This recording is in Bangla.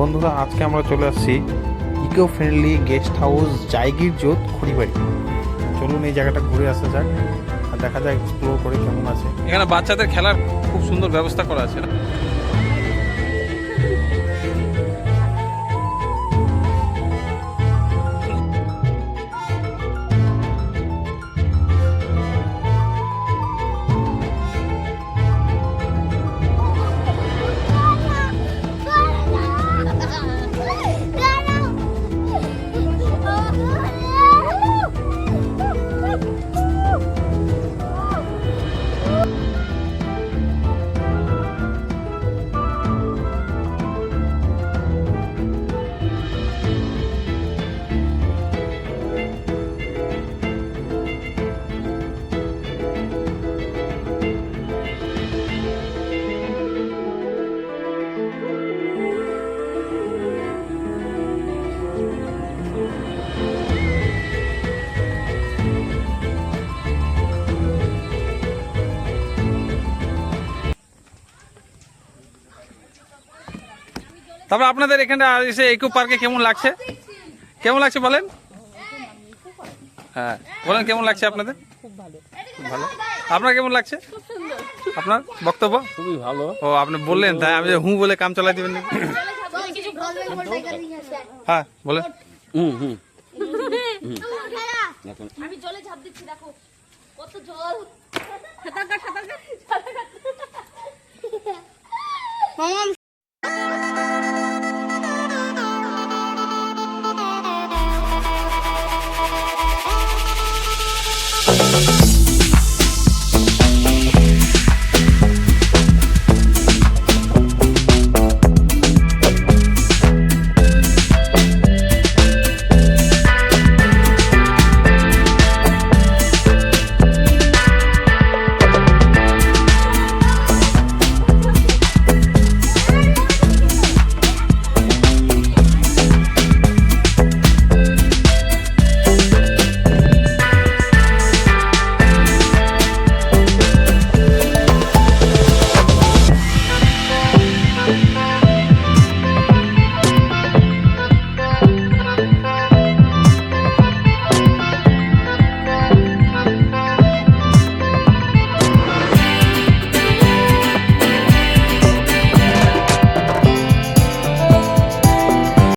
বন্ধুরা, আজকে আমরা চলে আসছি ইকো ফ্রেন্ডলি গেস্ট হাউস জায়গির জোত খড়িবাড়ি। চলুন এই জায়গাটা ঘুরে আসা যাক আর দেখা যাক এক্সপ্লোর করে কেমন আছে। এখানে বাচ্চাদের খেলার খুব সুন্দর ব্যবস্থা করা আছে। তারপর আপনাদের এখানে এসে ইকো পার্কে কেমন লাগছে? কেমন লাগছে বলেন? হ্যাঁ বলেন, কেমন লাগছে আপনাদের? খুব ভালো। আপনার কেমন লাগছে? আপনার বক্তব্য? খুবই ভালো। ও আপনি বললেন, তাই আমি হুঁ বলে কাম চালাই দিবেন নাকি? হ্যাঁ বলেন। আমি জলে ঝাঁপ দিচ্ছি, দেখো কত জল। মামা